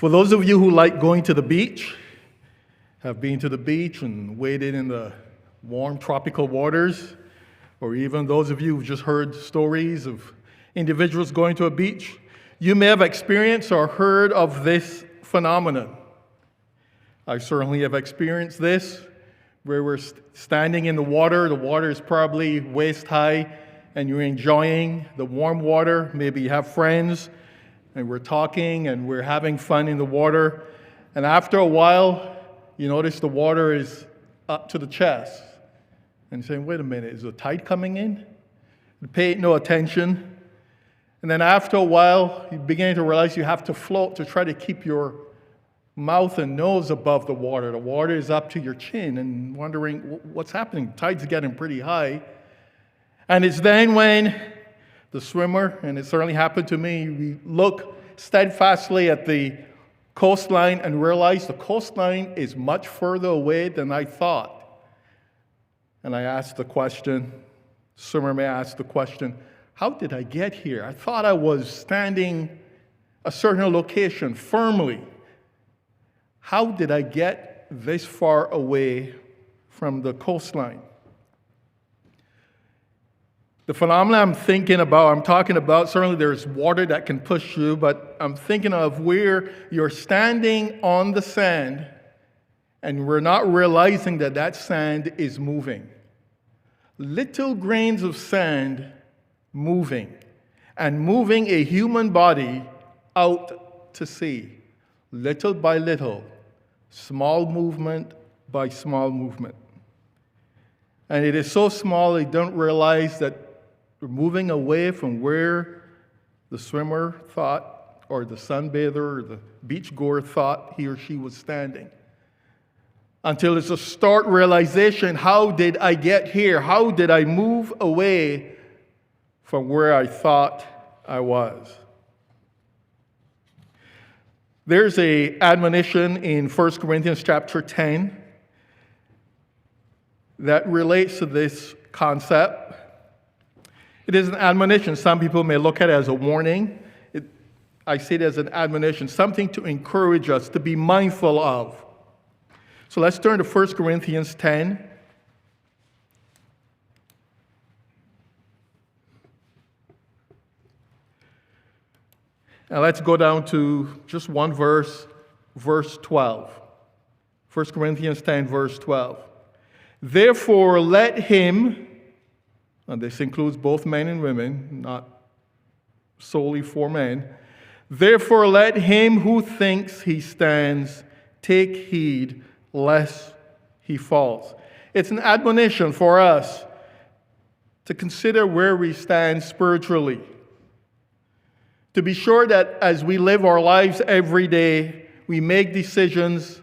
For those of you who like going to the beach, have been to the beach and waded in the warm tropical waters, or even those of you who've just heard stories of individuals going to a beach, you may have experienced or heard of this phenomenon. I certainly have experienced this, where we're standing in the water is probably waist high, and you're enjoying the warm water. Maybe you have friends, and we're talking, and we're having fun in the water, and after a while, you notice the water is up to the chest, and you're saying, wait a minute, is the tide coming in? You pay no attention, and then after a while, you begin to realize you have to float to try to keep your mouth and nose above the water. The water is up to your chin, and wondering what's happening. The tide's getting pretty high. And it's then when the swimmer, and it certainly happened to me, we look steadfastly at the coastline and realize the coastline is much further away than I thought. And I asked the question, swimmer may ask the question, how did I get here? I thought I was standing a certain location firmly. How did I get this far away from the coastline? The phenomenon I'm talking about, certainly there's water that can push you, but I'm thinking of where you're standing on the sand and we're not realizing that that sand is moving. Little grains of sand moving, and moving a human body out to sea, little by little, small movement by small movement. And it is so small you don't realize that we're moving away from where the swimmer thought, or the sunbather, or the beachgoer thought he or she was standing. Until it's a stark realization, how did I get here? How did I move away from where I thought I was? There's an admonition in 1 Corinthians chapter 10 that relates to this concept. It is an admonition. Some people may look at it as a warning. I see it as an admonition, something to encourage us to be mindful of. So let's turn to 1 Corinthians 10. And let's go down to just one verse, verse 12. 1 Corinthians 10, verse 12. Therefore, let him, and this includes both men and women, not solely for men. Therefore, let him who thinks he stands take heed lest he falls. It's an admonition for us to consider where we stand spiritually. To be sure that as we live our lives every day, we make decisions,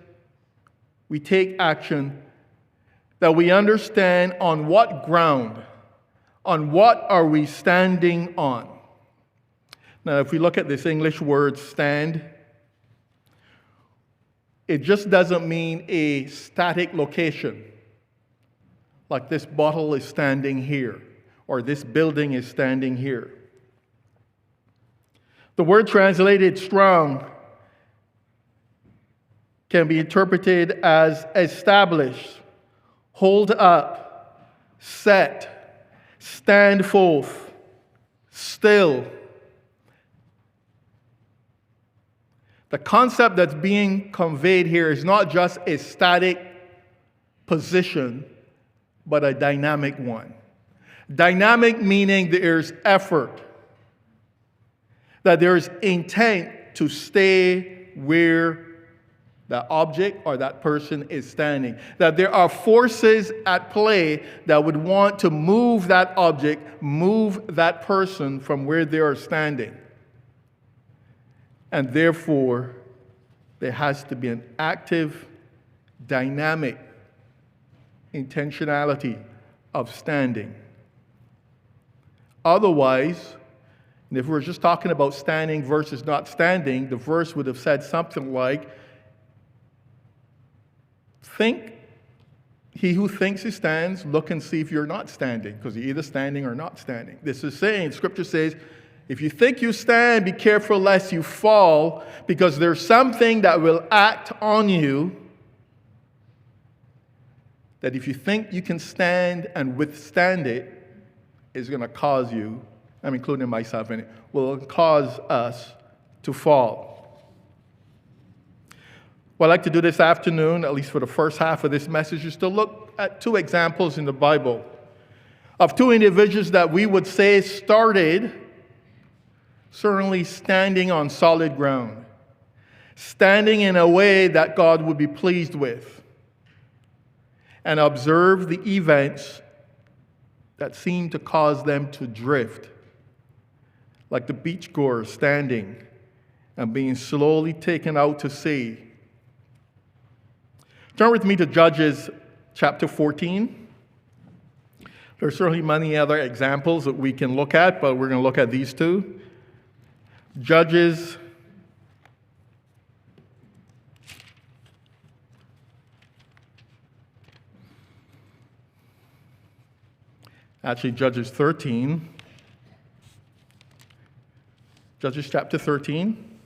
we take action, that we understand on what ground, on what are we standing on. Now, if we look at this English word stand, it just doesn't mean a static location, like this bottle is standing here, or this building is standing here. The word translated strong can be interpreted as established, hold up, set, stand forth, still. The concept that's being conveyed here is not just a static position, but a dynamic one. Dynamic meaning there's effort, that there's intent to stay where that object or that person is standing. That there are forces at play that would want to move that object, move that person from where they are standing. And therefore, there has to be an active, dynamic intentionality of standing. Otherwise, and if we're just talking about standing versus not standing, the verse would have said something like, he who thinks he stands, look and see if you're not standing, because you're either standing or not standing. This is saying, Scripture says, If you think you stand, be careful lest you fall, because there's something that will act on you that if you think you can stand and withstand it, is going to cause you, I'm including myself in it, will cause us to fall. What I'd like to do this afternoon, at least for the first half of this message, is to look at two examples in the Bible of two individuals that we would say started certainly standing on solid ground, standing in a way that God would be pleased with, and observe the events that seemed to cause them to drift, like the beachgoer standing and being slowly taken out to sea. Turn with me to Judges chapter 14. There are certainly many other examples that we can look at, but we're going to look at these two. Judges Judges 13. Judges chapter 13.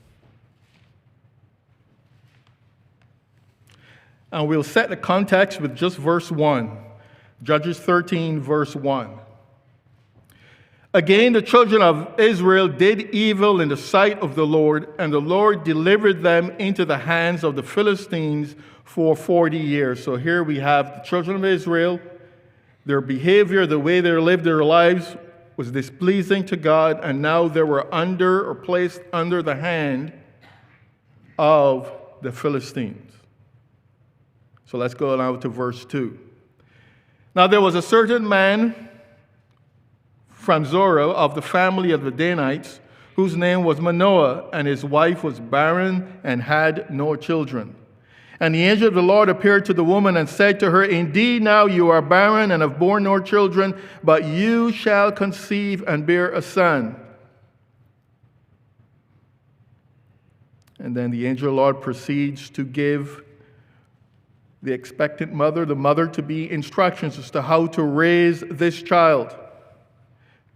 And we'll set the context with just verse 1. Judges 13, verse 1. Again, the children of Israel did evil in the sight of the Lord, and the Lord delivered them into the hands of the Philistines for 40 years. So here we have the children of Israel. Their behavior, the way they lived their lives was displeasing to God, and now they were under or placed under the hand of the Philistines. So let's go now to verse 2. Now there was a certain man from Zorah of the family of the Danites, whose name was Manoah, and his wife was barren and had no children. And the angel of the Lord appeared to the woman and said to her, Indeed, now you are barren and have borne no children, but you shall conceive and bear a son. And then the angel of the Lord proceeds to give the expectant mother, the mother-to-be, instructions as to how to raise this child.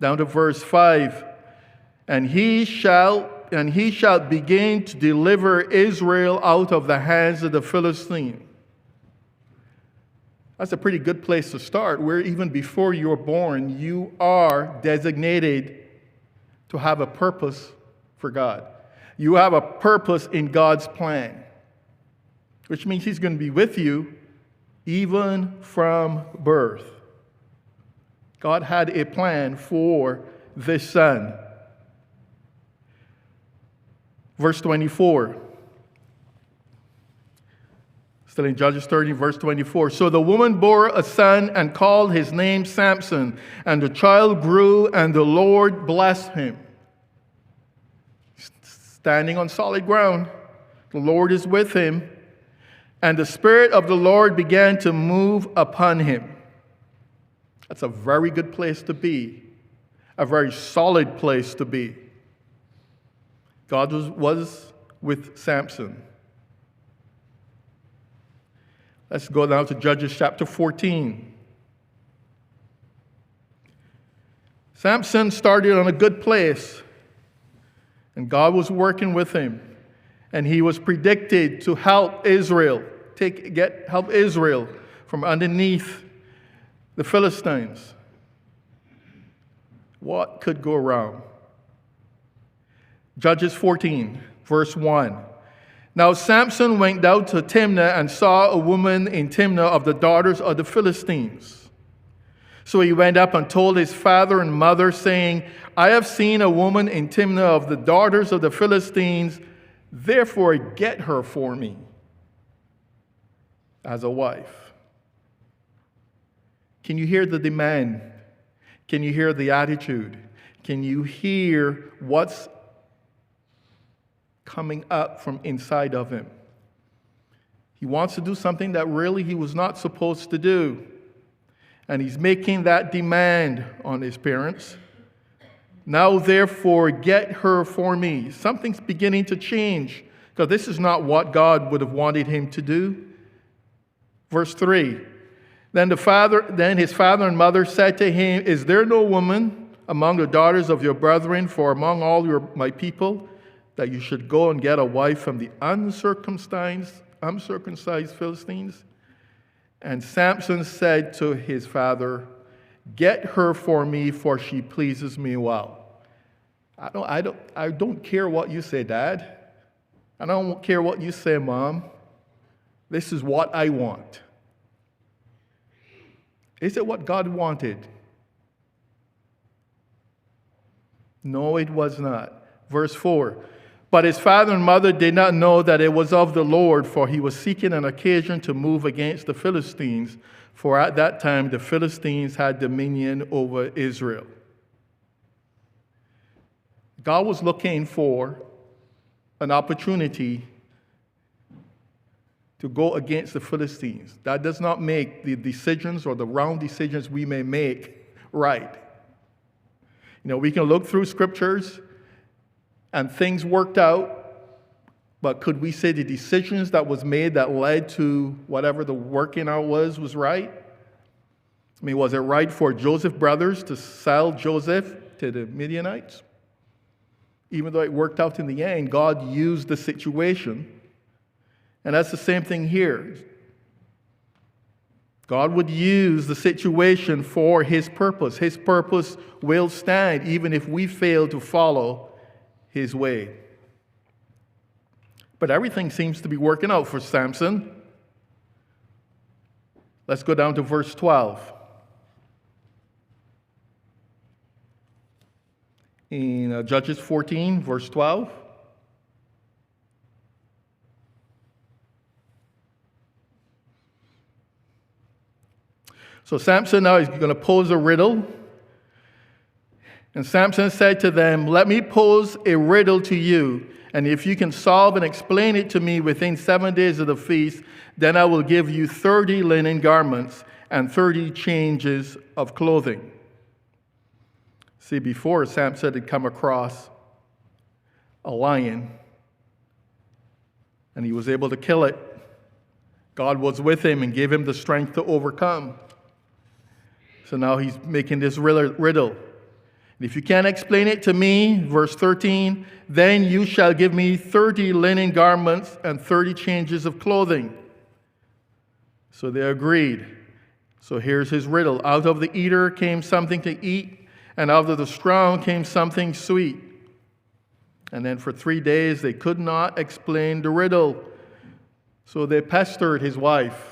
Down to verse 5. And he shall begin to deliver Israel out of the hands of the Philistine. That's a pretty good place to start, where even before you're born, you are designated to have a purpose for God. You have a purpose in God's plan, which means He's going to be with you even from birth. God had a plan for this son. Verse 24. Still in Judges 13, verse 24. So the woman bore a son and called his name Samson. And the child grew, and the Lord blessed him. Standing on solid ground. The Lord is with him. And the Spirit of the Lord began to move upon him. That's a very good place to be. A very solid place to be. God was with Samson. Let's go now to Judges chapter 14. Samson started on a good place, and God was working with him, and he was predicted to help Israel, help Israel from underneath the Philistines. What could go wrong? Judges 14, verse 1. Now Samson went down to Timnah and saw a woman in Timnah of the daughters of the Philistines. So he went up and told his father and mother, saying, I have seen a woman in Timnah of the daughters of the Philistines, therefore get her for me as a wife. Can you hear the demand? Can you hear the attitude? Can you hear what's coming up from inside of him? He wants to do something that really he was not supposed to do. And he's making that demand on his parents. Now, therefore, get her for me. Something's beginning to change, because this is not what God would have wanted him to do. Verse 3. Then his father and mother said to him, Is there no woman among the daughters of your brethren, for among all my people, that you should go and get a wife from the uncircumcised Philistines? And Samson said to his father, get her for me, for she pleases me well. I don't care what you say, Dad. I don't care what you say, Mom. This is what I want. Is it what God wanted? No, it was not. Verse 4. But his father and mother did not know that it was of the Lord, for he was seeking an occasion to move against the Philistines, for at that time the Philistines had dominion over Israel. God was looking for an opportunity to go against the Philistines. That does not make the decisions or the wrong decisions we may make right. We can look through scriptures and things worked out, but could we say the decisions that was made that led to whatever the working out was right? Was it right for Joseph's brothers to sell Joseph to the Midianites? Even though it worked out in the end, God used the situation. And that's the same thing here. God would use the situation for his purpose. His purpose will stand even if we fail to follow his way. But everything seems to be working out for Samson. Let's go down to verse 12. In Judges 14, verse 12. So Samson now is going to pose a riddle. And Samson said to them, let me pose a riddle to you, and if you can solve and explain it to me within 7 days of the feast, then I will give you 30 linen garments and 30 changes of clothing. See, before Samson had come across a lion, and he was able to kill it. God was with him and gave him the strength to overcome. So now he's making this riddle. If you can't explain it to me, verse 13, then you shall give me 30 linen garments and 30 changes of clothing. So they agreed. So here's his riddle. Out of the eater came something to eat, and out of the strong came something sweet. And then for 3 days they could not explain the riddle. So they pestered his wife.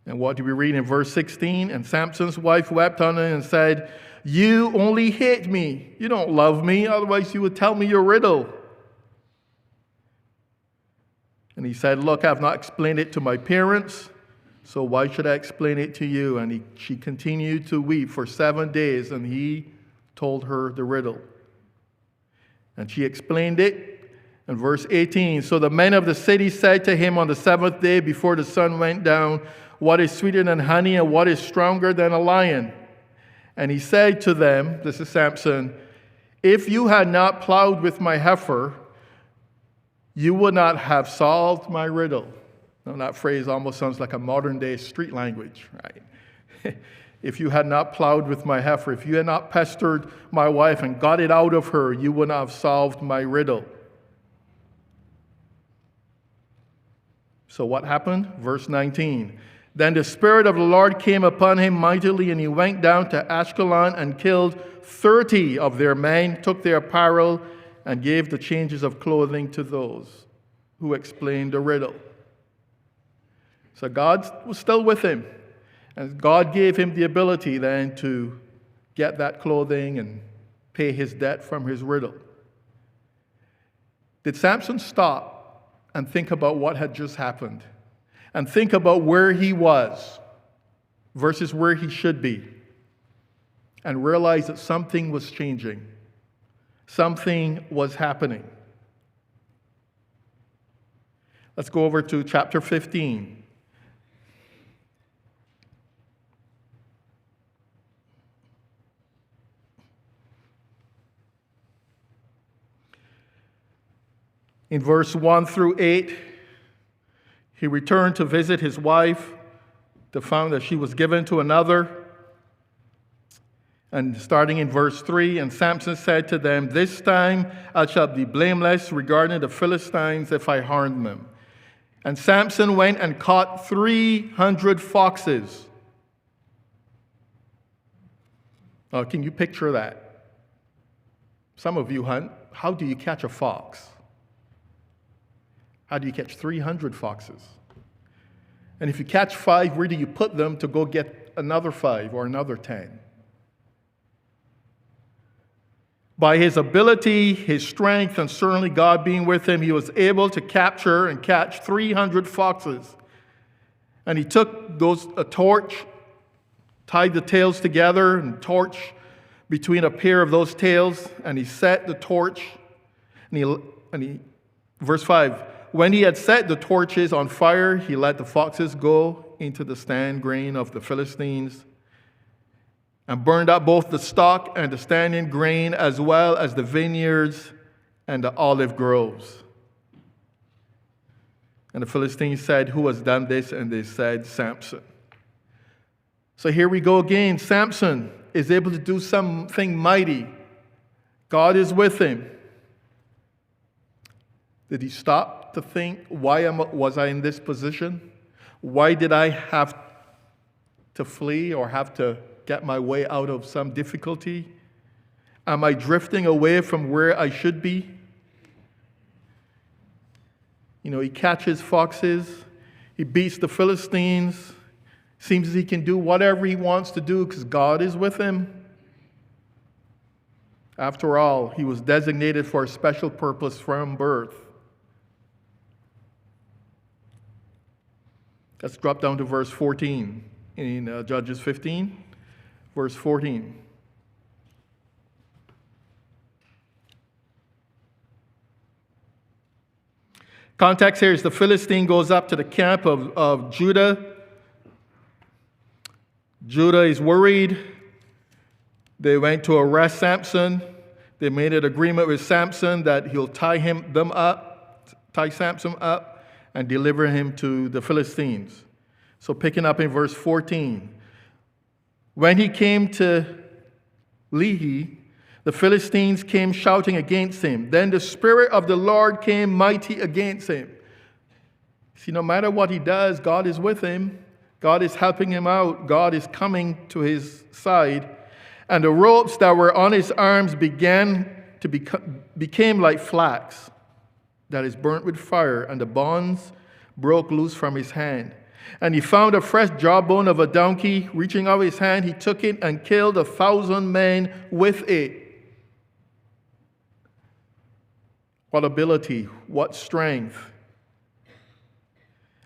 And what do we read in verse 16? And Samson's wife wept on him and said, you only hate me. You don't love me. Otherwise you would tell me your riddle. And he said, look, I've not explained it to my parents, so why should I explain it to you? And she continued to weep for 7 days, and he told her the riddle. And she explained it. In verse 18, so the men of the city said to him on the seventh day before the sun went down, what is sweeter than honey and what is stronger than a lion? And he said to them, this is Samson, if you had not plowed with my heifer, you would not have solved my riddle. Now, that phrase almost sounds like a modern day street language, right? If you had not plowed with my heifer, if you had not pestered my wife and got it out of her, you would not have solved my riddle. So what happened? Verse 19. Then the Spirit of the Lord came upon him mightily, and he went down to Ashkelon and killed 30 of their men, took their apparel, and gave the changes of clothing to those who explained the riddle. So God was still with him, and God gave him the ability then to get that clothing and pay his debt from his riddle. Did Samson stop and think about what had just happened? And think about where he was versus where he should be, and realize that something was changing. Something was happening. Let's go over to chapter 15. In verse 1 through 8, he returned to visit his wife, to find that she was given to another. And starting in verse 3, and Samson said to them, "This time I shall be blameless regarding the Philistines if I harm them." And Samson went and caught 300 foxes. Now, can you picture that? Some of you hunt. How do you catch a fox? How do you catch 300 foxes? And if you catch 5, where do you put them to go get another 5 or another 10? By his ability, his strength, and certainly God being with him, he was able to capture and catch 300 foxes. And he took a torch, tied the tails together, and torch between a pair of those tails, and he set the torch. Verse 5, when he had set the torches on fire, he let the foxes go into the stand grain of the Philistines, and burned up both the stock and the standing grain, as well as the vineyards and the olive groves. And the Philistines said, "Who has done this?" And they said, "Samson." So here we go again. Samson is able to do something mighty. God is with him. Did he stop to think, why was I in this position? Why did I have to flee or have to get my way out of some difficulty? Am I drifting away from where I should be? He catches foxes. He beats the Philistines. Seems as he can do whatever he wants to do because God is with him. After all, he was designated for a special purpose from birth. Let's drop down to verse 14 in Judges 15. Verse 14. Context here is the Philistine goes up to the camp of Judah. Judah is worried. They went to arrest Samson. They made an agreement with Samson that he'll tie Samson up, and deliver him to the Philistines. So picking up in verse 14. When he came to Lehi, the Philistines came shouting against him. Then the Spirit of the Lord came mighty against him. See, no matter what he does, God is with him. God is helping him out. God is coming to his side. And the ropes that were on his arms became like flax that is burnt with fire, and the bonds broke loose from his hand. And he found a fresh jawbone of a donkey. Reaching out his hand, he took it and killed 1,000 men with it. What ability, what strength.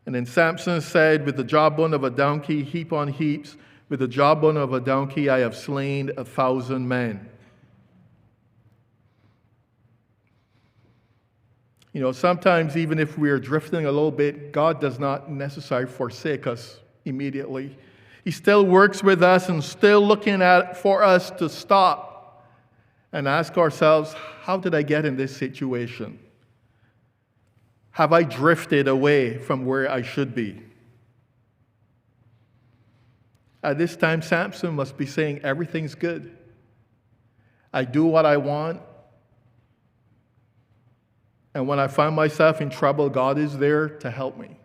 And then Samson said, with the jawbone of a donkey, heap on heaps, with the jawbone of a donkey, I have slain 1,000 men. Sometimes even if we are drifting a little bit, God does not necessarily forsake us immediately. He still works with us and still looking for us to stop and ask ourselves, how did I get in this situation? Have I drifted away from where I should be? At this time, Samson must be saying, everything's good. I do what I want. And when I find myself in trouble, God is there to help me.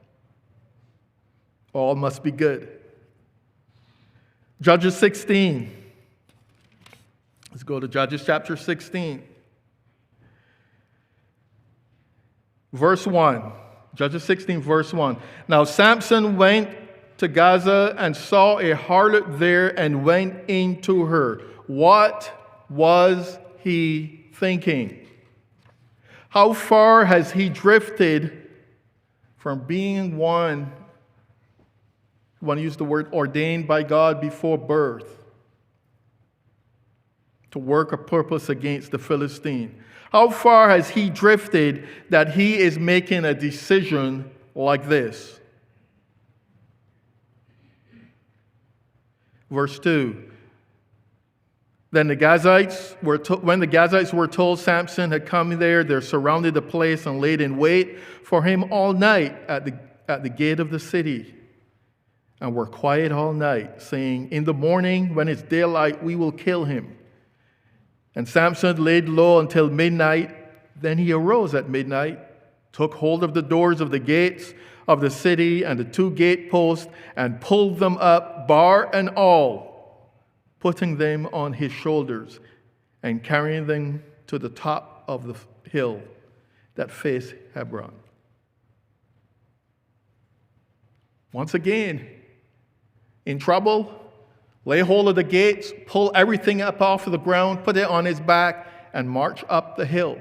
All must be good. Judges 16. Let's go to Judges chapter 16. Verse 1. Judges 16, verse 1. Now Samson went to Gaza and saw a harlot there and went into her. What was he thinking? How far has he drifted from being one, I want to use the word ordained by God before birth, to work a purpose against the Philistine? How far has he drifted that he is making a decision like this? Verse 2. Then when the Gazites were told Samson had come there, they surrounded the place and laid in wait for him all night at the gate of the city. and were quiet all night, saying, "In the morning, when it's daylight, we will kill him." And Samson laid low until midnight. Then he arose at midnight, took hold of the doors of the gates of the city and the two gate posts, and pulled them up, bar and all, putting them on his shoulders and carrying them to the top of the hill that faced Hebron. Once again, in trouble, lay hold of the gates, pull everything up off of the ground, put it on his back, and march up the hill.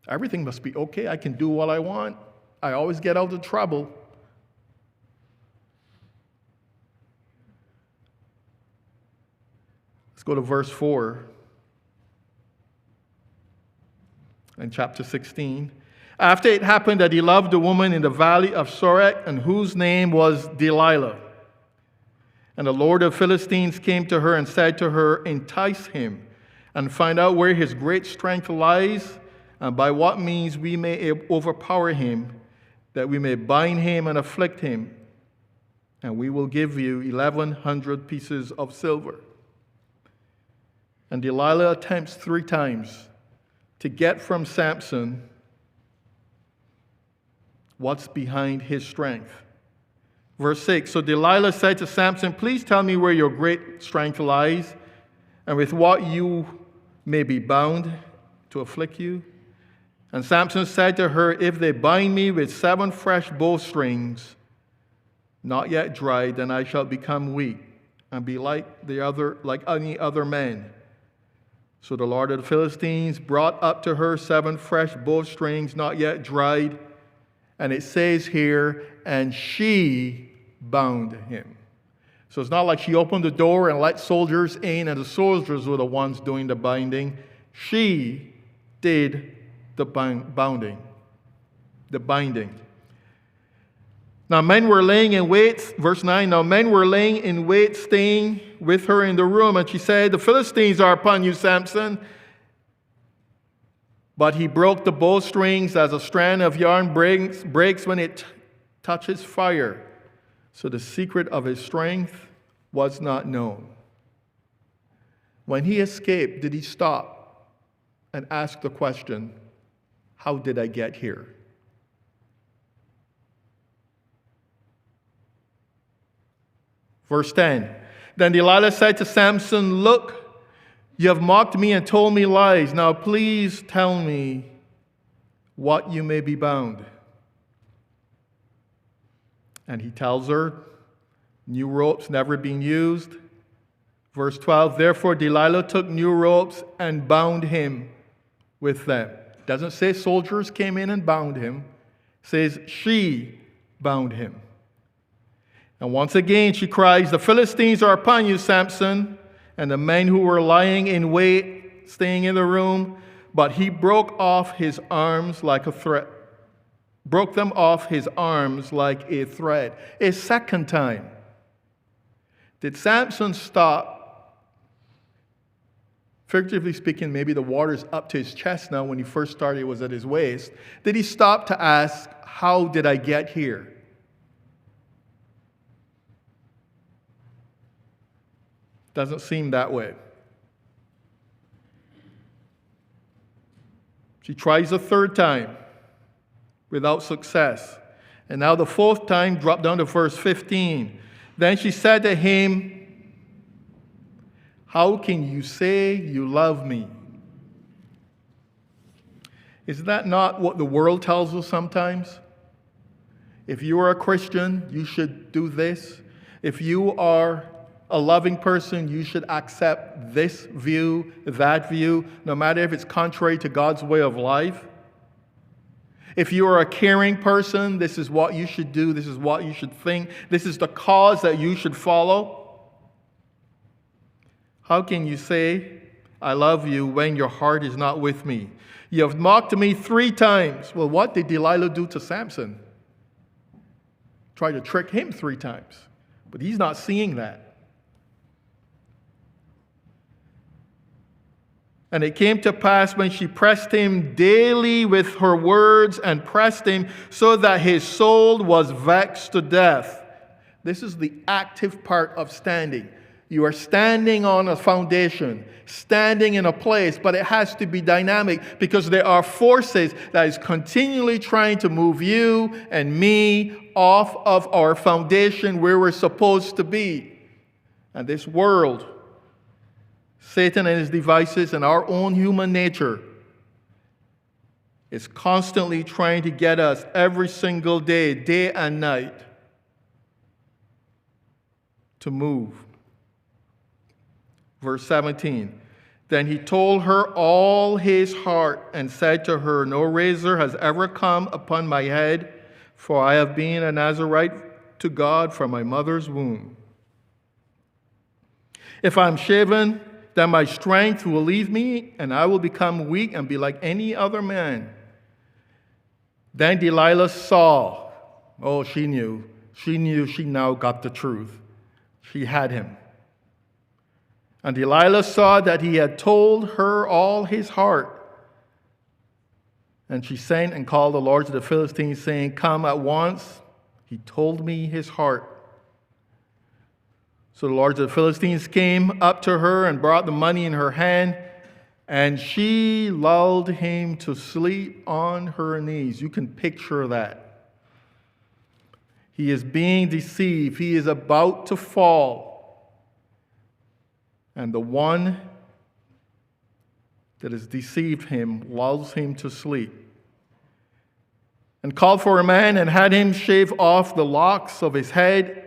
Everything must be okay. I can do what I want. I always get out of trouble. Let's go to verse 4 in chapter 16. After it happened that he loved a woman in the valley of Sorek, and whose name was Delilah. And the Lord of Philistines came to her and said to her, "Entice him, and find out where his great strength lies, and by what means we may overpower him, that we may bind him and afflict him, and we will give you 1,100 pieces of silver." And Delilah attempts 3 times to get from Samson what's behind his strength. Verse 6, so Delilah said to Samson, "Please tell me where your great strength lies, and with what you may be bound to afflict you." And Samson said to her, "If they bind me with 7 fresh bowstrings, not yet dried, then I shall become weak and be like any other man." So the Lord of the Philistines brought up to her 7 fresh bowstrings, not yet dried. And it says here, and she bound him. So it's not like she opened the door and let soldiers in, and the soldiers were the ones doing the binding. She did the binding. Now men were laying in wait, verse 9, now men were laying in wait, staying with her in the room, and she said, "The Philistines are upon you, Samson." But he broke the bowstrings as a strand of yarn breaks when it touches fire. So the secret of his strength was not known. When he escaped, did he stop and ask the question, "How did I get here?" Verse 10, then Delilah said to Samson, "Look, you have mocked me and told me lies. Now please tell me what you may be bound." And he tells her, new ropes never been used. Verse 12, therefore Delilah took new ropes and bound him with them. It doesn't say soldiers came in and bound him. It says she bound him. And once again she cries, "The Philistines are upon you, Samson." And the men who were lying in wait, staying in the room, but he broke off his arms like a thread. Broke them off his arms like a thread. A second time. Did Samson stop? Figuratively speaking, maybe the water's up to his chest now. When he first started, it was at his waist. Did he stop to ask, "How did I get here?" Doesn't seem that way. She tries a 3rd time without success. And now the 4th time, drop down to verse 15. Then she said to him, "How can you say you love me?" Is that not what the world tells us sometimes? If you are a Christian, you should do this. If you are a loving person, you should accept this view, that view, no matter if it's contrary to God's way of life. If you are a caring person, this is what you should do, this is what you should think, this is the cause that you should follow. How can you say, "I love you," when your heart is not with me? You have mocked me 3 times. Well, what did Delilah do to Samson? Try to trick him 3 times. But he's not seeing that. And it came to pass when she pressed him daily with her words and pressed him so that his soul was vexed to death. This is the active part of standing. You are standing on a foundation, standing in a place, but it has to be dynamic because there are forces that is continually trying to move you and me off of our foundation where we're supposed to be. And this world, Satan and his devices, and our own human nature is constantly trying to get us every single day, day and night, to move. Verse 17, then he told her all his heart and said to her, no razor has ever come upon my head, for I have been a Nazarite to God from my mother's womb. If I'm shaven, then my strength will leave me, and I will become weak and be like any other man. Then Delilah saw. Oh, she knew. She now got the truth. She had him. And Delilah saw that he had told her all his heart. And she sent and called the lords of the Philistines, saying, come at once. He told me his heart. So the lords of the Philistines came up to her and brought the money in her hand, and she lulled him to sleep on her knees. You can picture that. He is being deceived. He is about to fall. And the one that has deceived him lulls him to sleep. And called for a man and had him shave off the locks of his head.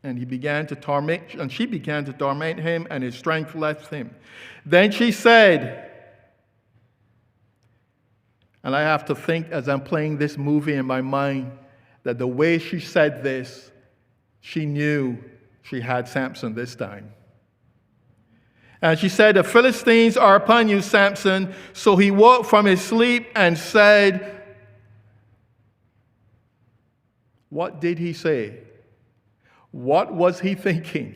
And she began to torment him, and his strength left him. Then she said, and I have to think as I'm playing this movie in my mind, that the way she said this, she knew she had Samson this time. And she said, the Philistines are upon you, Samson. So he woke from his sleep and said, what did he say? What was he thinking?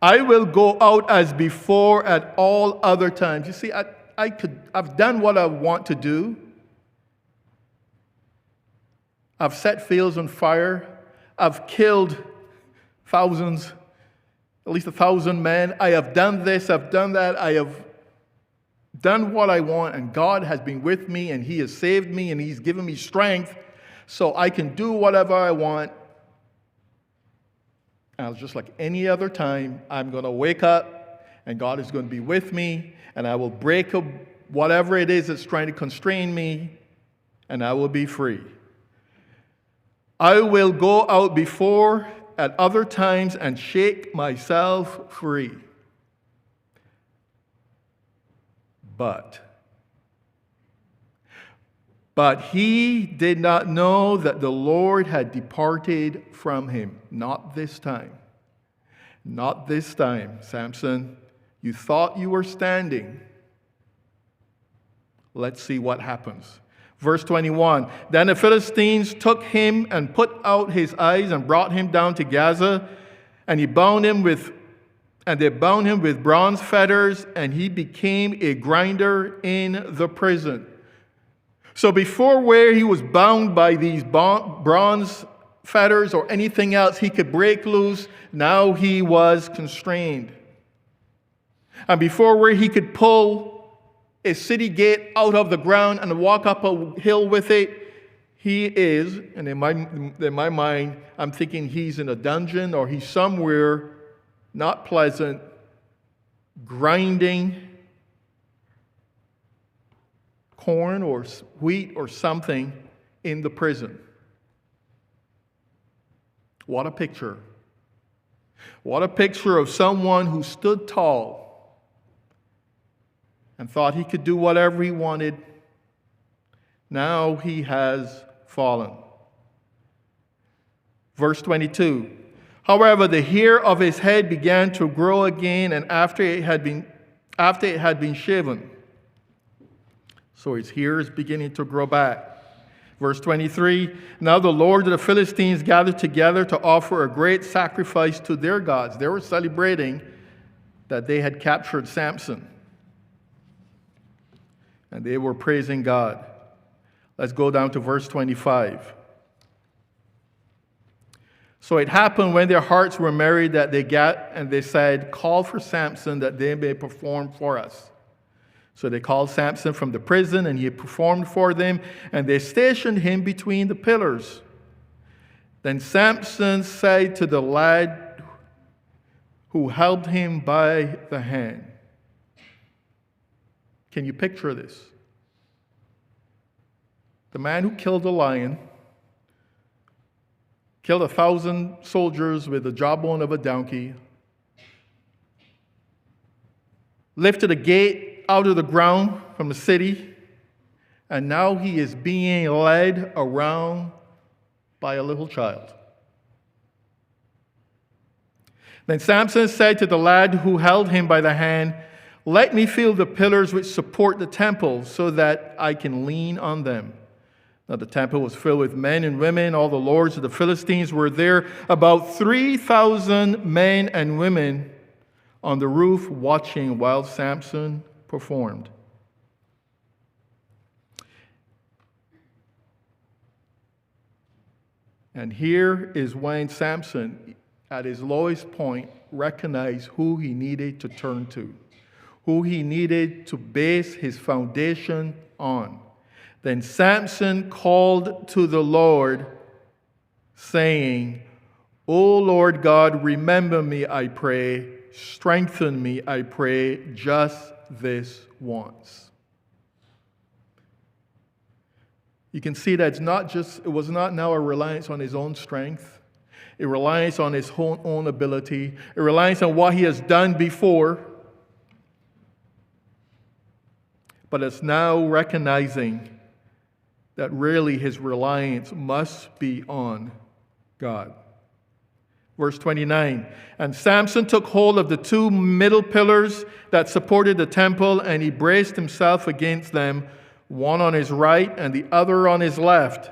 I will go out as before at all other times. You see, I've done what I want to do. I've set fields on fire. I've killed thousands, at least 1,000 men. I have done this, I've done that. I have done what I want, and God has been with me, and he has saved me, and he's given me strength so I can do whatever I want. And just like any other time, I'm going to wake up, and God is going to be with me, and I will break up whatever it is that's trying to constrain me, and I will be free. I will go out before at other times and shake myself free. But he did not know that the Lord had departed from him. Not this time. Not this time, Samson. You thought you were standing. Let's see what happens. Verse 21, then the Philistines took him and put out his eyes and brought him down to Gaza, and they bound him with bronze fetters, and he became a grinder in the prison. So before, where he was bound by these bronze fetters or anything else he could break loose, now he was constrained. And before, where he could pull a city gate out of the ground and walk up a hill with it, he is, and in my mind, I'm thinking he's in a dungeon or he's somewhere not pleasant, grinding corn or wheat or something in the prison. What a picture. What a picture of someone who stood tall and thought he could do whatever he wanted. Now he has fallen. Verse 22. However, the hair of his head began to grow again, and after it had been shaven. So his hair is beginning to grow back. Verse 23. Now the lords of the Philistines gathered together to offer a great sacrifice to their gods. They were celebrating that they had captured Samson. And they were praising God. Let's go down to verse 25. So it happened when their hearts were merry that they said, "Call for Samson that they may perform for us." So they called Samson from the prison, and he performed for them, and they stationed him between the pillars. Then Samson said to the lad who held him by the hand. Can you picture this? The man who killed a lion, killed 1,000 soldiers with the jawbone of a donkey, lifted a gate out of the ground from the city, and now he is being led around by a little child. Then Samson said to the lad who held him by the hand, "Let me feel the pillars which support the temple so that I can lean on them." Now the temple was filled with men and women. All the lords of the Philistines were there, about 3,000 men and women on the roof watching while Samson performed. And here is when Samson, at his lowest point, recognized who he needed to turn to, who he needed to base his foundation on. Then Samson called to the Lord, saying, "O Lord God, remember me, I pray. Strengthen me, I pray, just this once." You can see that it was not now a reliance on his own strength, a reliance on his own ability, a reliance on what he has done before, but it's now recognizing that really his reliance must be on God. Verse 29, and Samson took hold of the two middle pillars that supported the temple, and he braced himself against them, one on his right and the other on his left.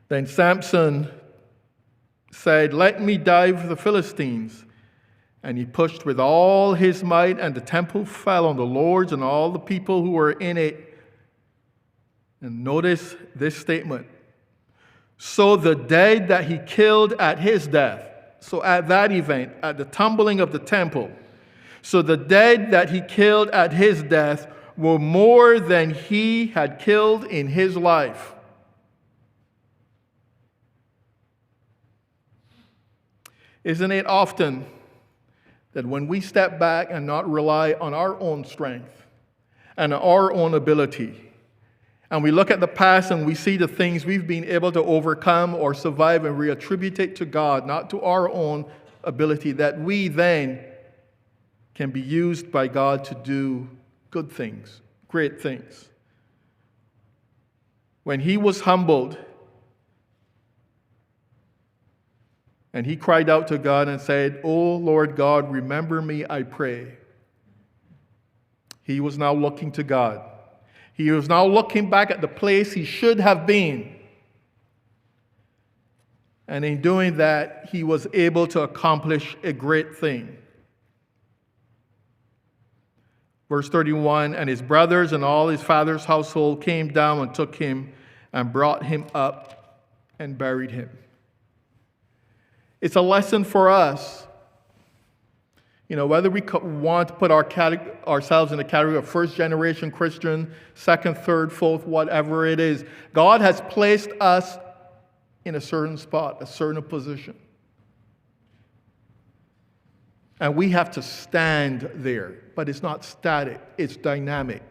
Then Samson said, "Let me dive the Philistines." And he pushed with all his might, and the temple fell on the lords and all the people who were in it. And notice this statement. So the dead that he killed at his death, so at that event, at the tumbling of the temple, so the dead that he killed at his death were more than he had killed in his life. Isn't it often that when we step back and not rely on our own strength and our own ability, and we look at the past and we see the things we've been able to overcome or survive, and we attribute it to God, not to our own ability, that we then can be used by God to do good things, great things. When he was humbled and he cried out to God and said, "O Lord God, remember me, I pray," he was now looking to God. He was now looking back at the place he should have been. And in doing that, he was able to accomplish a great thing. Verse 31, and his brothers and all his father's household came down and took him and brought him up and buried him. It's a lesson for us. You know, whether we want to put ourselves in the category of first-generation Christian, second, third, fourth, whatever it is, God has placed us in a certain spot, a certain position. And we have to stand there. But it's not static, it's dynamic.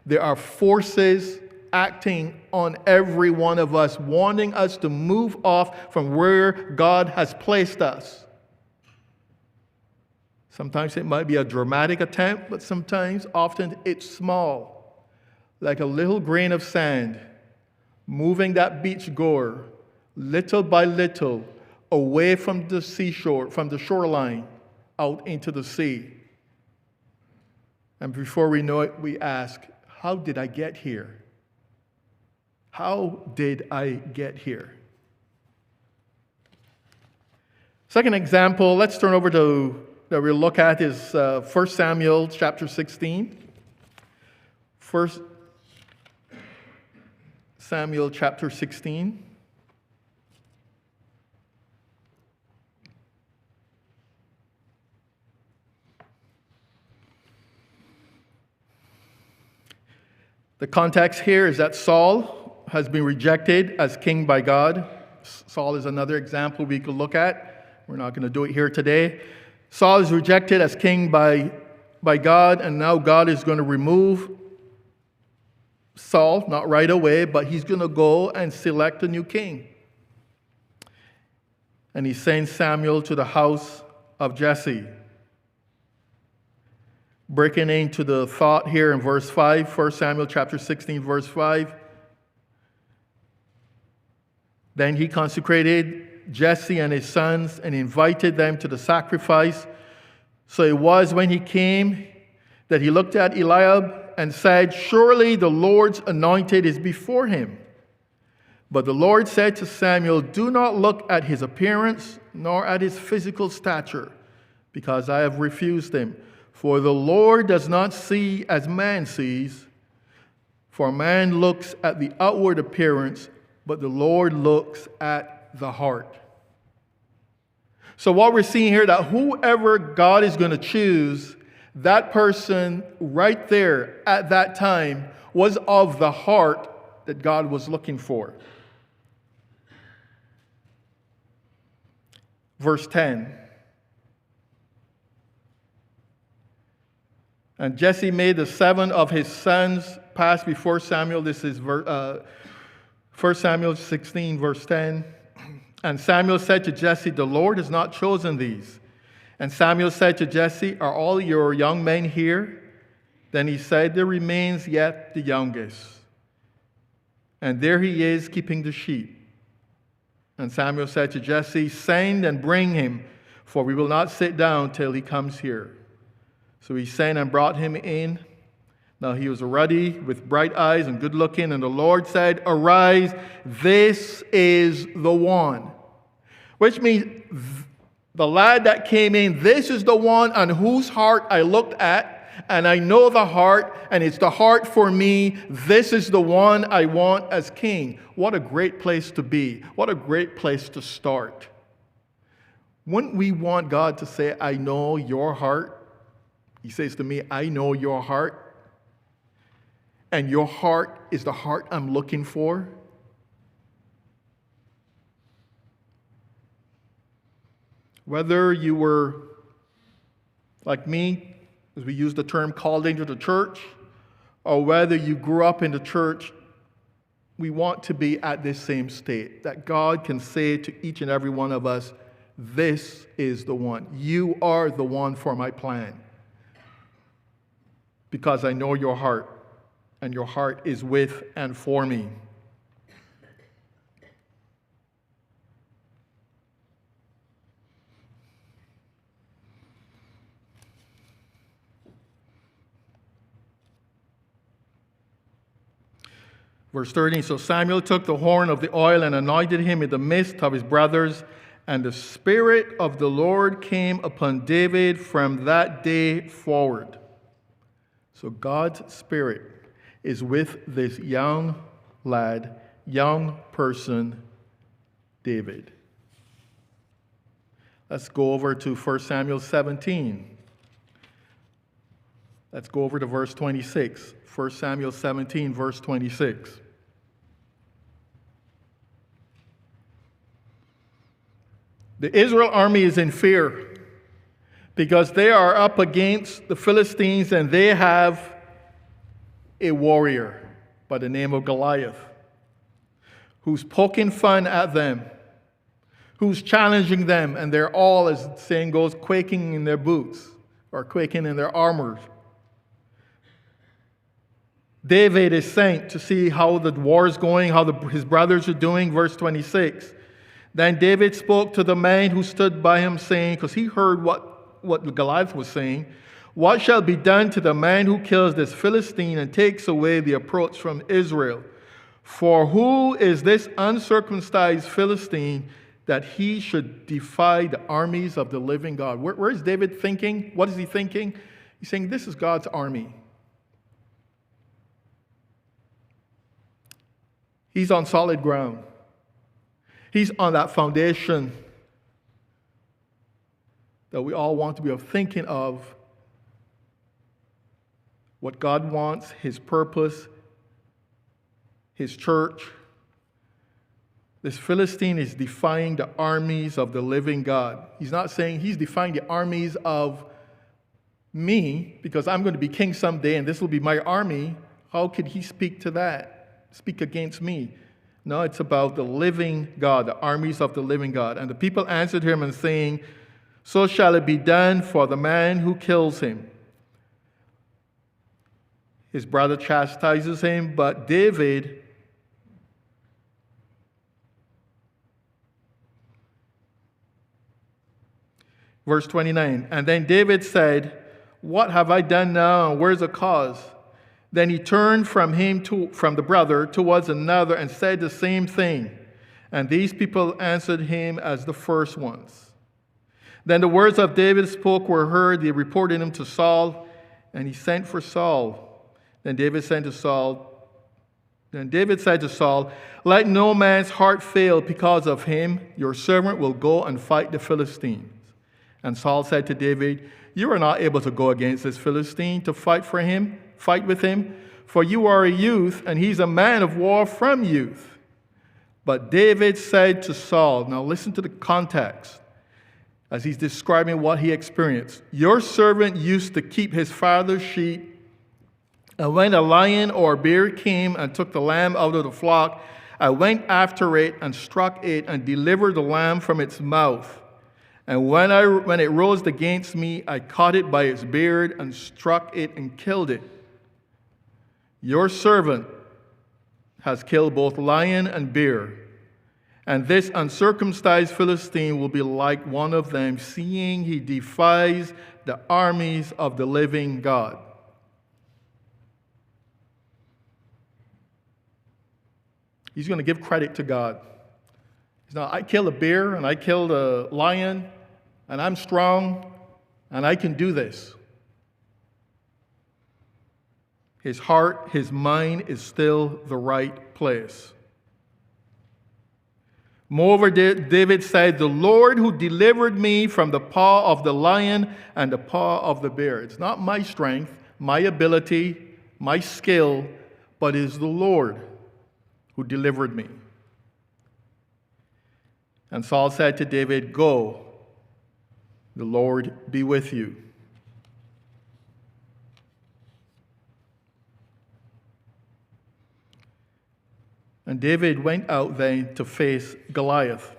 There are forces acting on every one of us, wanting us to move off from where God has placed us. Sometimes it might be a dramatic attempt, but often it's small, like a little grain of sand, moving that beach goer little by little away from the seashore, from the shoreline, out into the sea. And before we know it, we ask, how did I get here? How did I get here? Second example, let's turn over to that we'll look at is 1 Samuel chapter 16. 1 Samuel chapter 16. The context here is that Saul has been rejected as king by God. Saul is another example we could look at. We're not going to do it here today. Saul is rejected as king by God, and now God is going to remove Saul, not right away, but he's going to go and select a new king. And he sends Samuel to the house of Jesse. Breaking into the thought here in verse 5, 1 Samuel chapter 16, verse 5. Then he consecrated Jesse and his sons and invited them to the sacrifice. So it was when he came that he looked at Eliab and said, "Surely the Lord's anointed is before him." But the Lord said to Samuel, "Do not look at his appearance, nor at his physical stature, because I have refused him. For the Lord does not see as man sees, for man looks at the outward appearance, but the Lord looks at the heart." So what we're seeing here, that whoever God is going to choose, that person right there at that time was of the heart that God was looking for. Verse 10. And Jesse made the 7 of his sons pass before Samuel. This is 1 Samuel 16, verse 10. And Samuel said to Jesse, "The Lord has not chosen these." And Samuel said to Jesse, "Are all your young men here?" Then he said, "There remains yet the youngest. And there he is keeping the sheep." And Samuel said to Jesse, "Send and bring him, for we will not sit down till he comes here." So he sent and brought him in. Now he was ruddy, with bright eyes and good looking. And the Lord said, "Arise, this is the one." Which means the lad that came in, this is the one on whose heart I looked at, and I know the heart, and it's the heart for me. This is the one I want as king. What a great place to be. What a great place to start. Wouldn't we want God to say, "I know your heart"? He says to me, "I know your heart. And your heart is the heart I'm looking for." Whether you were like me, as we use the term, called into the church, or whether you grew up in the church, we want to be at this same state, that God can say to each and every one of us, "This is the one. You are the one for my plan. Because I know your heart, and your heart is with and for me." Verse 13, so Samuel took the horn of the oil and anointed him in the midst of his brothers, and the Spirit of the Lord came upon David from that day forward. So God's Spirit is with this young lad, young person, David. Let's go over to 1 Samuel 17. Let's go over to verse 26. 1 Samuel 17, verse 26. The Israel army is in fear because they are up against the Philistines, and they have a warrior by the name of Goliath who's poking fun at them, who's challenging them, and they're all, as the saying goes, quaking in their boots or quaking in their armor. David is sent to see how the war is going, how his brothers are doing. Verse 26. Then David spoke to the man who stood by him, saying, because he heard what Goliath was saying, "What shall be done to the man who kills this Philistine and takes away the approach from Israel? For who is this uncircumcised Philistine that he should defy the armies of the living God. Where is David thinking? What is he thinking? He's saying, this is God's army. He's on solid ground. He's on that foundation that we all want to be thinking of. What God wants, his purpose, his church. This Philistine is defying the armies of the living God. He's not saying he's defying the armies of me because I'm going to be king someday and this will be my army. How could he speak to that? Speak against me? No, it's about the living God, the armies of the living God. And the people answered him and saying, so shall it be done for the man who kills him. His brother chastises him, but David verse 29, and then David said, what have I done now, and where's the cause? Then he turned from the brother towards another and said the same thing. And these people answered him as the first ones. Then the words of David spoke were heard. They reported him to Saul, and he sent for Saul. Then David said to Saul, let no man's heart fail because of him. Your servant will go and fight the Philistines. And Saul said to David, you are not able to go against this Philistine to fight with him, for you are a youth, and he's a man of war from youth. But David said to Saul, now listen to the context as he's describing what he experienced. Your servant used to keep his father's sheep, and when a lion or a bear came and took the lamb out of the flock, I went after it and struck it and delivered the lamb from its mouth. And when it rose against me, I caught it by its beard and struck it and killed it. Your servant has killed both lion and bear, and this uncircumcised Philistine will be like one of them, seeing he defies the armies of the living God. He's going to give credit to God. He's not, I killed a bear and I killed a lion, and I'm strong, and I can do this. His heart, his mind is still the right place. Moreover, David said, the Lord who delivered me from the paw of the lion and the paw of the bear. It's not my strength, my ability, my skill, but it is the Lord who delivered me. And Saul said to David, go, the Lord be with you. And David went out then to face Goliath.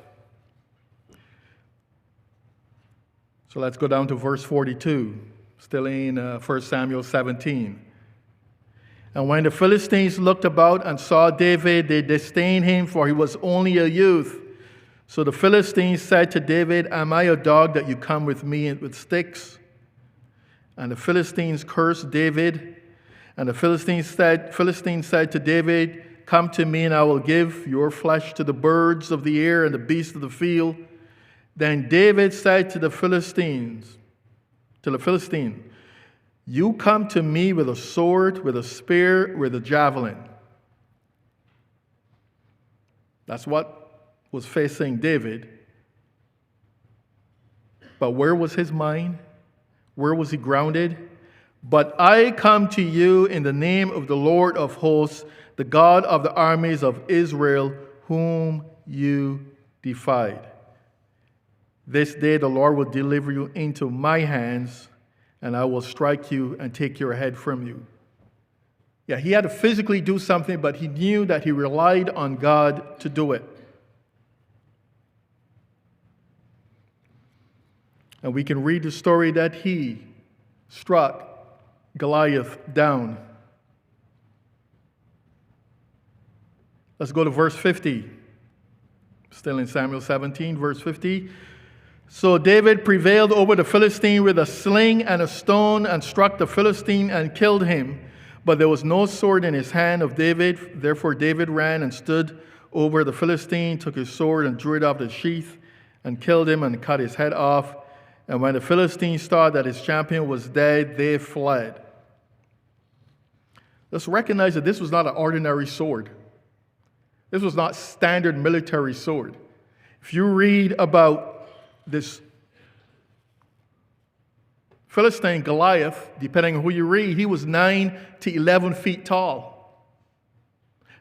So let's go down to verse 42, still in 1 Samuel 17. And when the Philistines looked about and saw David, they disdained him, for he was only a youth. So the Philistines said to David, am I a dog that you come with me with sticks? And the Philistines cursed David. And the Philistines said to David, come to me, and I will give your flesh to the birds of the air and the beasts of the field. Then David said to the Philistine, you come to me with a sword, with a spear, with a javelin. That's what was facing David. But where was his mind? Where was he grounded? But I come to you in the name of the Lord of hosts, the God of the armies of Israel, whom you defied. This day the Lord will deliver you into my hands, and I will strike you and take your head from you. Yeah, he had to physically do something, but he knew that he relied on God to do it. And we can read the story that he struck Goliath down. Let's go to verse 50. Still in Samuel 17, verse 50. So David prevailed over the Philistine with a sling and a stone and struck the Philistine and killed him. But there was no sword in his hand of David. Therefore David ran and stood over the Philistine, took his sword and drew it out of the sheath, and killed him and cut his head off. And when the Philistines saw that his champion was dead, they fled. Let's recognize that this was not an ordinary sword. This was not standard military sword. If you read about this Philistine Goliath, depending on who you read, he was 9 to 11 feet tall.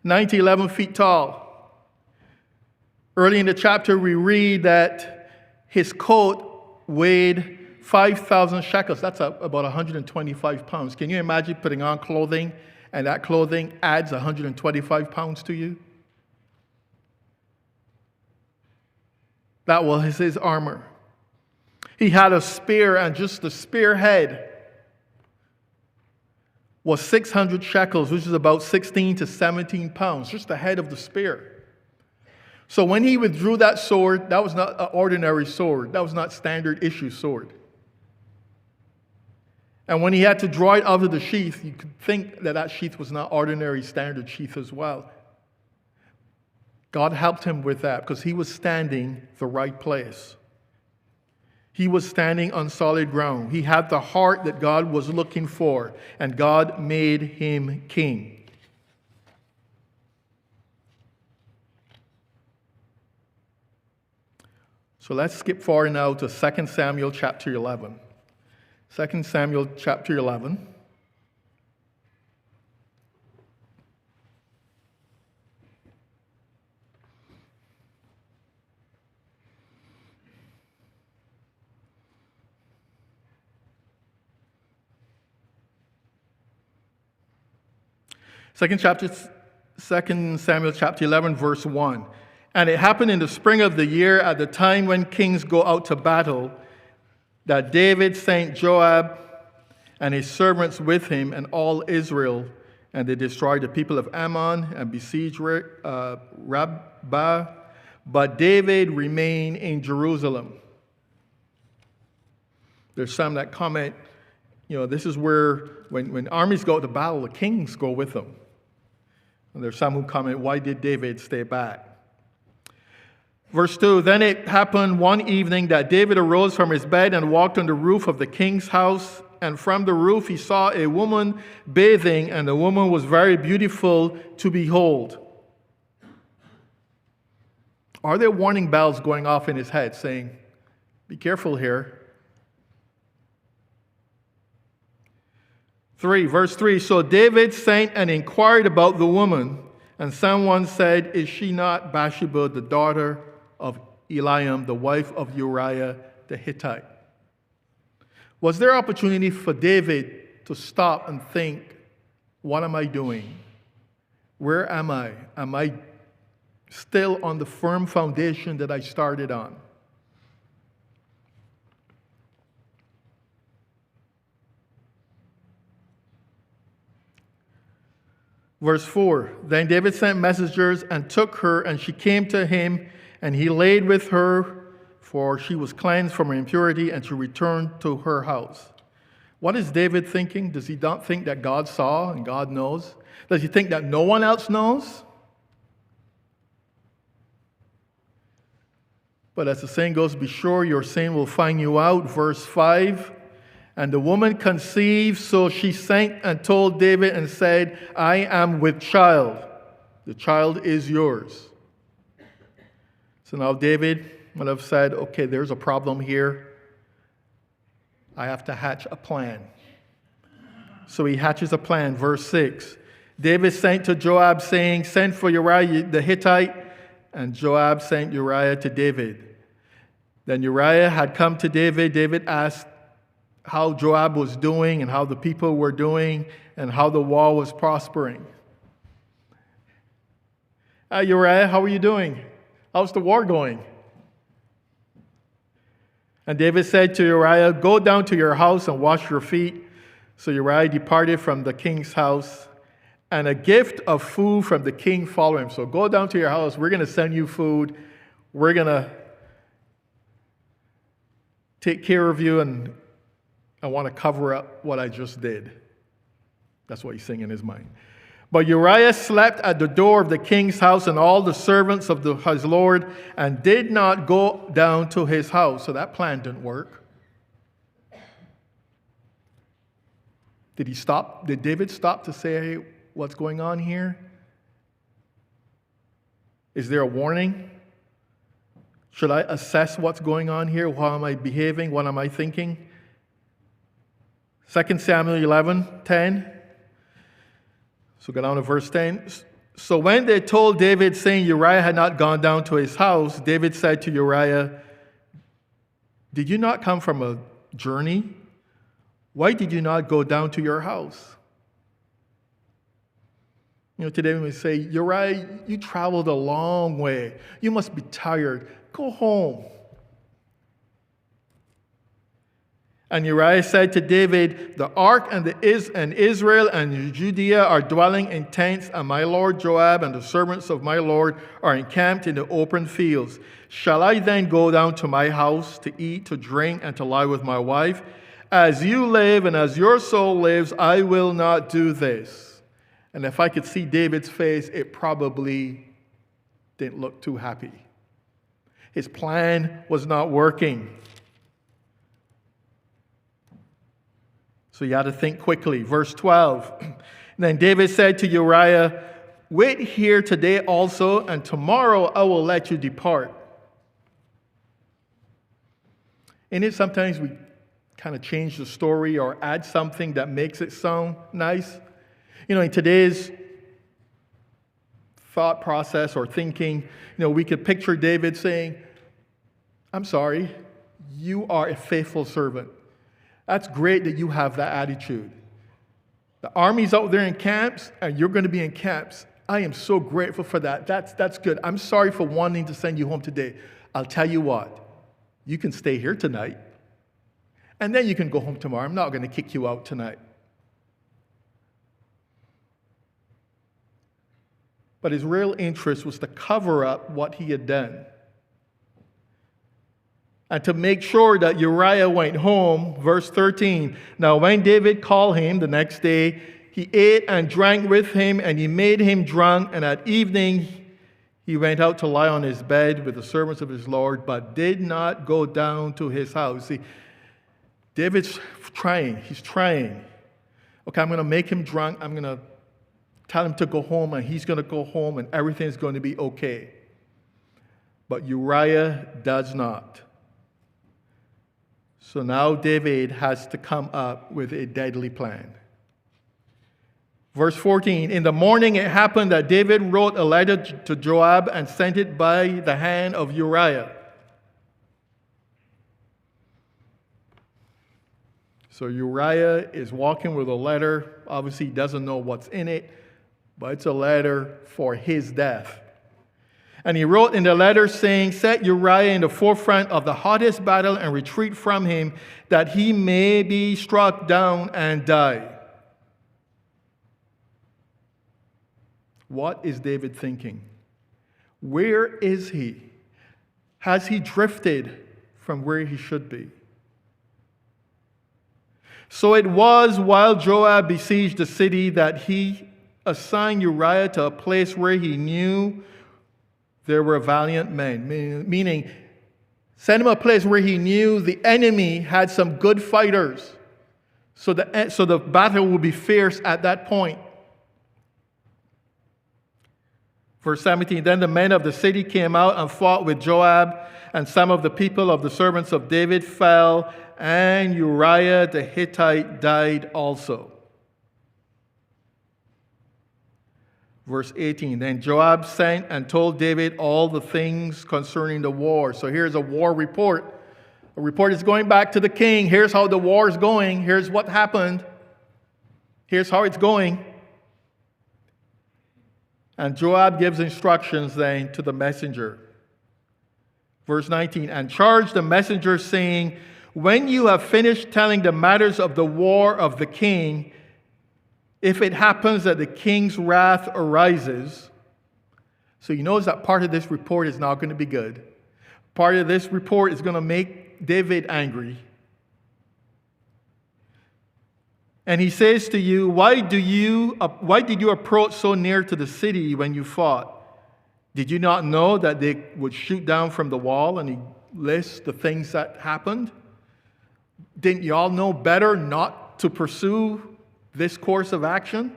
9 to 11 feet tall. Early in the chapter, we read that his coat weighed 5,000 shekels. That's about 125 pounds. Can you imagine putting on clothing and that clothing adds 125 pounds to you? That was his armor. He had a spear, and just the spearhead was 600 shekels, which is about 16 to 17 pounds, just the head of the spear. So when he withdrew that sword, that was not an ordinary sword. That was not standard issue sword. And when he had to draw it out of the sheath, you could think that that sheath was not ordinary standard sheath as well. God helped him with that because he was standing the right place. He was standing on solid ground. He had the heart that God was looking for, and God made him king. So let's skip forward now to 2 Samuel chapter 11. 2 Samuel chapter 11. Second Samuel chapter 11, verse 1. And it happened in the spring of the year, at the time when kings go out to battle, that David sent Joab and his servants with him and all Israel, and they destroyed the people of Ammon and besieged Rabbah. But David remained in Jerusalem. There's some that comment, this is where when armies go out to battle, the kings go with them. And there's some who comment, why did David stay back? Verse 2, then it happened one evening that David arose from his bed and walked on the roof of the king's house. And from the roof he saw a woman bathing, and the woman was very beautiful to behold. Are there warning bells going off in his head saying, be careful here? 3, verse 3, so David sent and inquired about the woman, and someone said, is she not Bathsheba, the daughter of Eliam, the wife of Uriah the Hittite? Was there opportunity for David to stop and think, what am I doing? Where am I? Am I still on the firm foundation that I started on? Verse 4, then David sent messengers and took her, and she came to him, and he laid with her, for she was cleansed from her impurity, and she returned to her house. What is David thinking? Does he not think that God saw and God knows? Does he think that no one else knows? But as the saying goes, be sure your sin will find you out. Verse 5, and the woman conceived, so she sent and told David and said, I am with child. The child is yours. So now David would have said, okay, there's a problem here. I have to hatch a plan. So he hatches a plan. Verse 6, David sent to Joab, saying, send for Uriah the Hittite. And Joab sent Uriah to David. Then Uriah had come to David. David asked how Joab was doing and how the people were doing and how the war was prospering. Uriah, how are you doing? How's the war going? And David said to Uriah, go down to your house and wash your feet. So Uriah departed from the king's house, and a gift of food from the king followed him. So go down to your house. We're going to send you food. We're going to take care of you, and I want to cover up what I just did. That's what he's saying in his mind. But Uriah slept at the door of the king's house and all the servants of his lord, and did not go down to his house. So that plan didn't work. Did he stop? Did David stop to say, hey, what's going on here? Is there a warning? Should I assess what's going on here? How am I behaving? What am I thinking? 2 Samuel 11:10. So go down to verse 10. So when they told David, saying Uriah had not gone down to his house, David said to Uriah, did you not come from a journey? Why did you not go down to your house? Today when we say, Uriah, you traveled a long way. You must be tired. Go home. And Uriah said to David, the ark and Israel and Judea are dwelling in tents, and my lord Joab and the servants of my lord are encamped in the open fields. Shall I then go down to my house to eat, to drink, and to lie with my wife? As you live and as your soul lives, I will not do this. And if I could see David's face, it probably didn't look too happy. His plan was not working. So you had to think quickly. Verse 12. Then David said to Uriah, wait here today also, and tomorrow I will let you depart. And it sometimes we kind of change the story or add something that makes it sound nice. In today's thought process or thinking, we could picture David saying, I'm sorry, you are a faithful servant. That's great that you have that attitude. The army's out there in camps, and you're going to be in camps. I am so grateful for that. That's good. I'm sorry for wanting to send you home today. I'll tell you what, you can stay here tonight, and then you can go home tomorrow. I'm not going to kick you out tonight. But his real interest was to cover up what he had done. And to make sure that Uriah went home, verse 13. Now when David called him the next day, he ate and drank with him, and he made him drunk. And at evening he went out to lie on his bed with the servants of his Lord, but did not go down to his house. See, David's trying. He's trying. Okay, I'm going to make him drunk. I'm going to tell him to go home, and he's going to go home, and everything's going to be okay. But Uriah does not. So now David has to come up with a deadly plan. Verse 14, in the morning it happened that David wrote a letter to Joab and sent it by the hand of Uriah. So Uriah is walking with a letter. Obviously, he doesn't know what's in it, but it's a letter for his death. And he wrote in the letter saying, set Uriah in the forefront of the hottest battle and retreat from him, that he may be struck down and die. What is David thinking? Where is he? Has he drifted from where he should be? So it was while Joab besieged the city that he assigned Uriah to a place where he knew there were valiant men. Meaning, send him a place where he knew the enemy had some good fighters. So the battle would be fierce at that point. Verse 17, then the men of the city came out and fought with Joab, and some of the people of the servants of David fell, and Uriah the Hittite died also. Verse 18, then Joab sent and told David all the things concerning the war. So here's a war report. A report is going back to the king. Here's how the war is going. Here's what happened. Here's how it's going. And Joab gives instructions then to the messenger. Verse 19, and charged the messenger, saying, when you have finished telling the matters of the war of the king, if it happens that the king's wrath arises, so you notice that part of this report is not going to be good. Part of this report is going to make David angry. And he says to you, why did you approach so near to the city when you fought? Did you not know that they would shoot down from the wall?" And he lists the things that happened. Didn't you all know better not to pursue this course of action?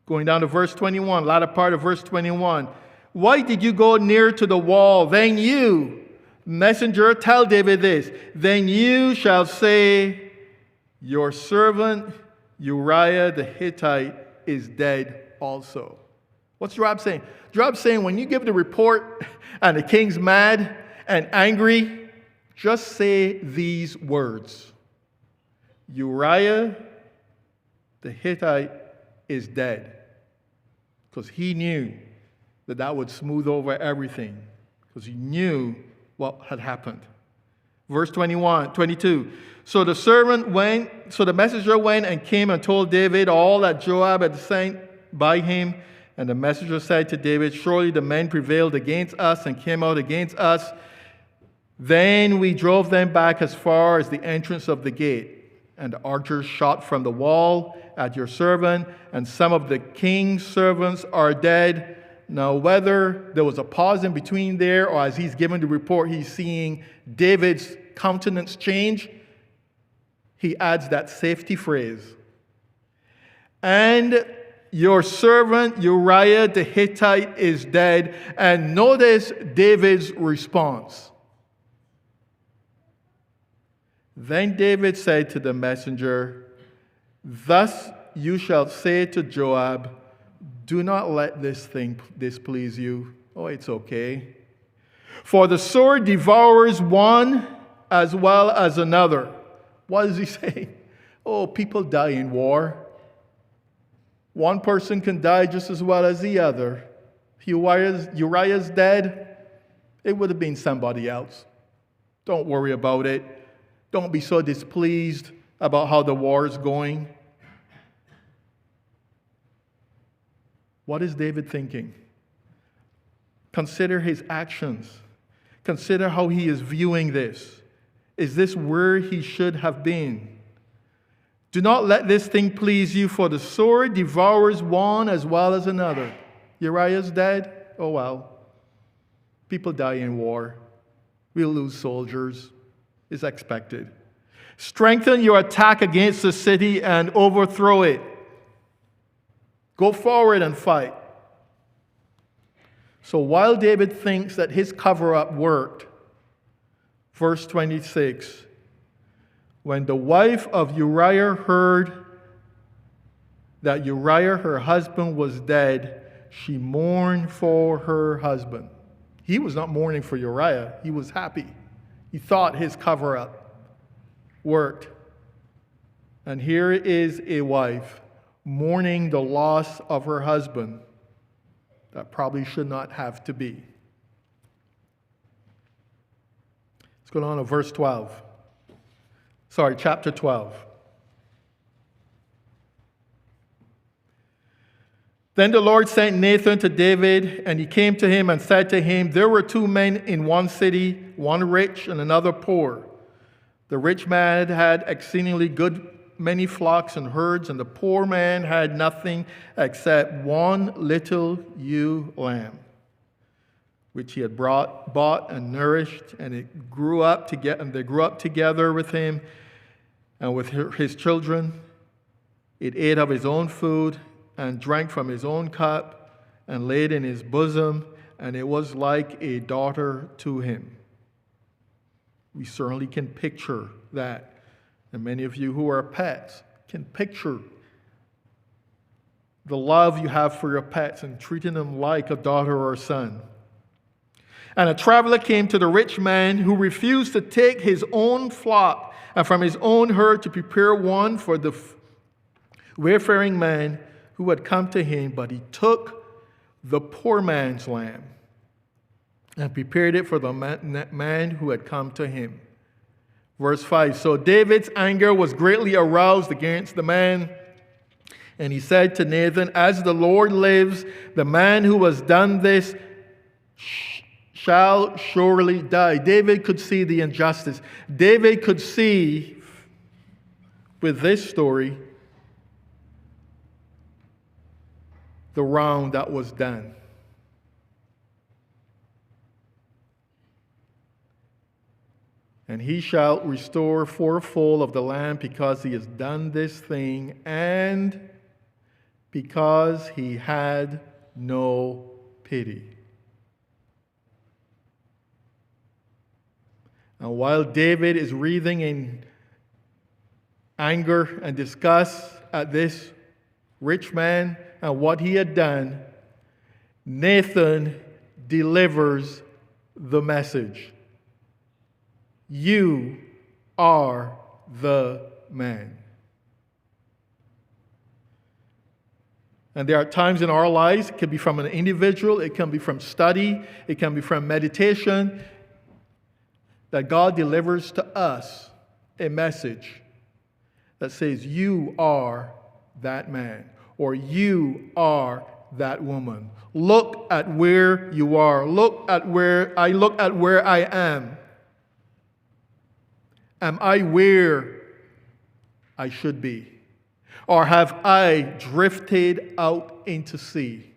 Going down to verse 21, latter part of verse 21. "Why did you go near to the wall? Then you, messenger, tell David this. Then you shall say, your servant Uriah the Hittite is dead also." What's Joab saying? Joab's saying, when you give the report and the king's mad and angry, just say these words. Uriah the Hittite is dead. Because he knew that would smooth over everything. Because he knew what had happened. Verse 22. So the messenger went and came and told David all that Joab had sent by him. And the messenger said to David, "Surely the men prevailed against us and came out against us. Then we drove them back as far as the entrance of the gate. And the archers shot from the wall at your servant, and some of the king's servants are dead." Now, whether there was a pause in between there, or as he's given the report, he's seeing David's countenance change, he adds that safety phrase. "And your servant Uriah the Hittite is dead." And notice David's response. Then David said to the messenger, "Thus you shall say to Joab, do not let this thing displease you." Oh, it's okay. "For the sword devours one as well as another." What does he say? Oh, people die in war. One person can die just as well as the other. Uriah's dead. It would have been somebody else. Don't worry about it. Don't be so displeased about how the war is going. What is David thinking? Consider his actions. Consider how he is viewing this. Is this where he should have been? "Do not let this thing please you, for the sword devours one as well as another." Uriah's dead? Oh well. People die in war. We'll lose soldiers. It's expected. "Strengthen your attack against the city and overthrow it." Go forward and fight. So while David thinks that his cover-up worked, verse 26, when the wife of Uriah heard that Uriah, her husband, was dead, she mourned for her husband. He was not mourning for Uriah. He was happy. He thought his cover-up worked. And here is a wife mourning the loss of her husband. That probably should not have to be. Let's go on to verse 12. Chapter 12. Then the Lord sent Nathan to David, and he came to him and said to him, "There were two men in one city, one rich and another poor. The rich man had exceedingly many flocks and herds, and the poor man had nothing except one little ewe lamb, which he had bought and nourished, and it grew up and they grew up together with him and with his children. It ate of his own food and drank from his own cup and laid in his bosom, and it was like a daughter to him." We certainly can picture that. And many of you who are pets can picture the love you have for your pets and treating them like a daughter or a son. "And a traveler came to the rich man, who refused to take his own flock and from his own herd to prepare one for the wayfaring man who had come to him, but he took the poor man's lamb and prepared it for the man who had come to him." Verse 5, "So David's anger was greatly aroused against the man, and he said to Nathan, 'As the Lord lives, the man who has done this shall surely die. David could see the injustice. David could see, with this story, the wrong that was done. And he shall restore fourfold of the land because he has done this thing and because he had no pity. And while David is writhing in anger and disgust at this rich man and what he had done, Nathan delivers the message. You are the man. And there are times in our lives, it can be from an individual, it can be from study, it can be from meditation, that God delivers to us a message that says, you are that man, or you are that woman. Look at where you are. Look at where I am. Am I where I should be? Or have I drifted out into sea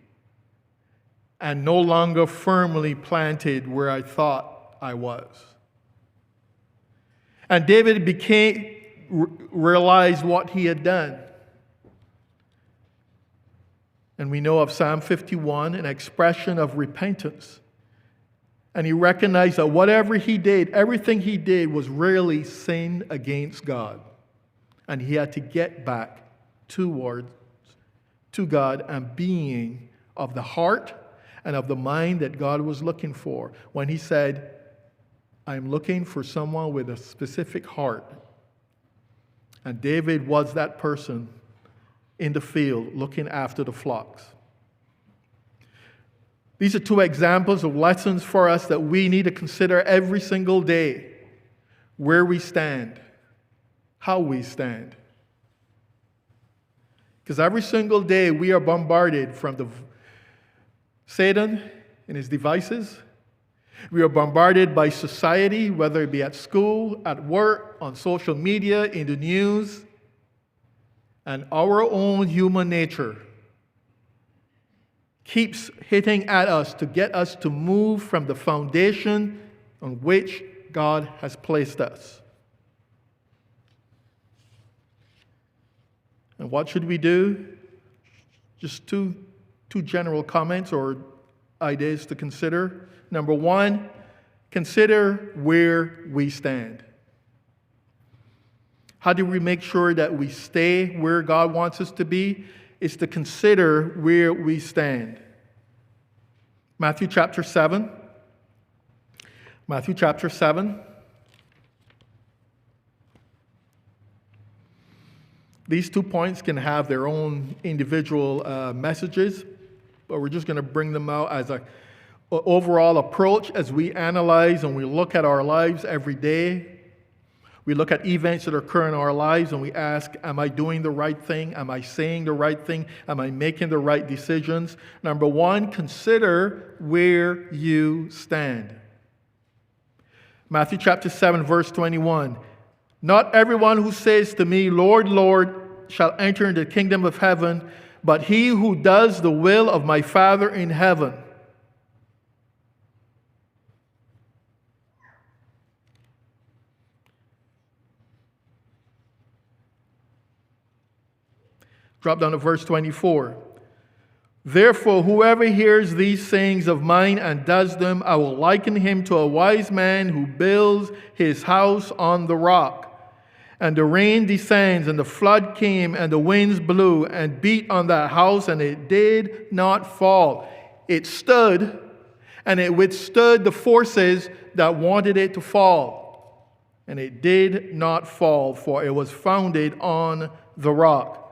and no longer firmly planted where I thought I was? And David realized what he had done. And we know of Psalm 51, an expression of repentance. And he recognized that whatever he did, everything he did was really sin against God. And he had to get back to God and being of the heart and of the mind that God was looking for. When he said, I'm looking for someone with a specific heart. And David was that person in the field looking after the flocks. These are two examples of lessons for us that we need to consider every single day. Where we stand, how we stand. Because every single day we are bombarded from Satan and his devices. We are bombarded by society, whether it be at school, at work, on social media, in the news. And our own human nature keeps hitting at us to get us to move from the foundation on which God has placed us. And what should we do? Just two general comments or ideas to consider. Number one, consider where we stand. How do we make sure that we stay where God wants us to be? Is to consider where we stand. Matthew chapter 7. Matthew chapter 7. These 2 points can have their own individual messages, but we're just going to bring them out as an overall approach as we analyze and we look at our lives every day. We look at events that occur in our lives and we ask, am I doing the right thing? Am I saying the right thing? Am I making the right decisions? Number one, consider where you stand. Matthew chapter 7, verse 21. Not everyone who says to me, Lord, Lord, shall enter into the kingdom of heaven, but he who does the will of my Father in heaven. Drop down to verse 24. Therefore, whoever hears these sayings of mine and does them, I will liken him to a wise man who builds his house on the rock. And the rain descends, and the flood came, and the winds blew and beat on that house, and it did not fall. It stood, and it withstood the forces that wanted it to fall. And it did not fall, for it was founded on the rock.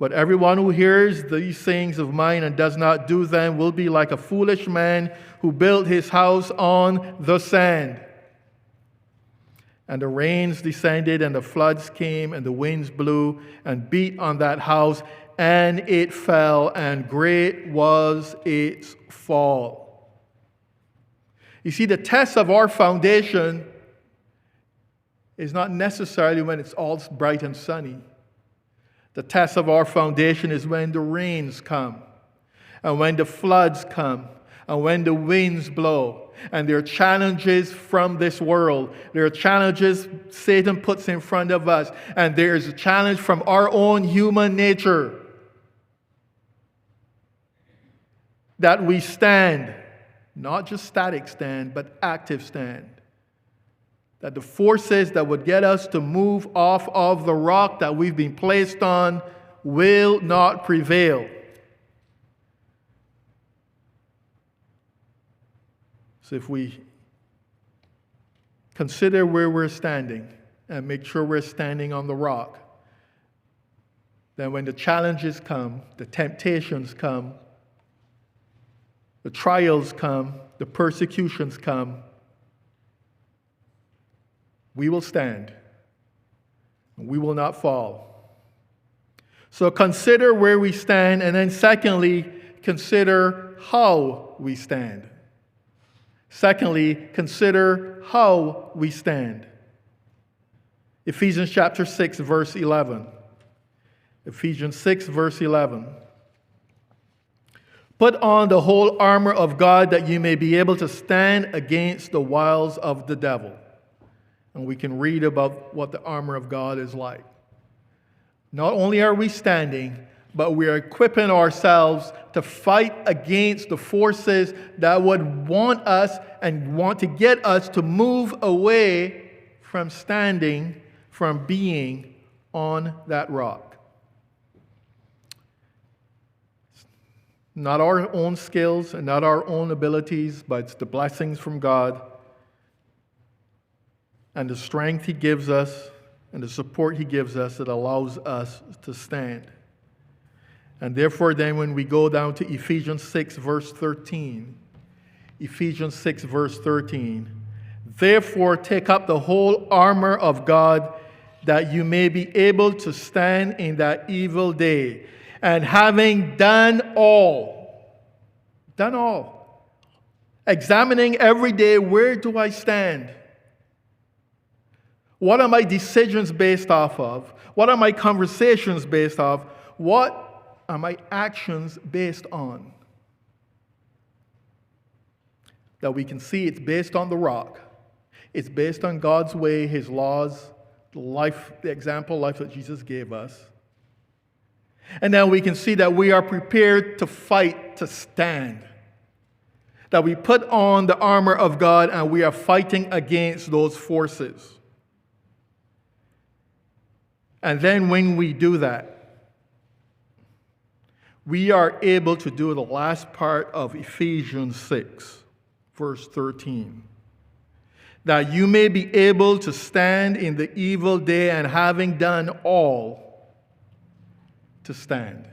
But everyone who hears these sayings of mine and does not do them will be like a foolish man who built his house on the sand. And the rains descended, and the floods came, and the winds blew and beat on that house, and it fell, and great was its fall. You see, the test of our foundation is not necessarily when it's all bright and sunny. The test of our foundation is when the rains come, and when the floods come, and when the winds blow. And there are challenges from this world. There are challenges Satan puts in front of us. And there is a challenge from our own human nature. That we stand, not just static stand, but active stand. That the forces that would get us to move off of the rock that we've been placed on will not prevail. So if we consider where we're standing and make sure we're standing on the rock, then when the challenges come, the temptations come, the trials come, the persecutions come, we will stand. We will not fall. So consider where we stand, and then secondly, consider how we stand. Secondly, consider how we stand. Ephesians chapter 6, verse 11. Ephesians 6, verse 11. Put on the whole armor of God that you may be able to stand against the wiles of the devil. And we can read about what the armor of God is like. Not only are we standing, but we are equipping ourselves to fight against the forces that would want us and want to get us to move away from standing, from being on that rock. Not our own skills and not our own abilities, but it's the blessings from God and the strength He gives us and the support He gives us that allows us to stand. And therefore, then, when we go down to Ephesians 6, verse 13, Ephesians 6, verse 13, therefore, take up the whole armor of God that you may be able to stand in that evil day. And having done all, examining every day, where do I stand? What are my decisions based off of? What are my conversations based off? What are my actions based on? That we can see it's based on the rock. It's based on God's way, His laws, the life, the example life that Jesus gave us. And then we can see that we are prepared to fight, to stand. That we put on the armor of God and we are fighting against those forces. And then when we do that, we are able to do the last part of Ephesians 6, verse 13. That you may be able to stand in the evil day and having done all, to stand.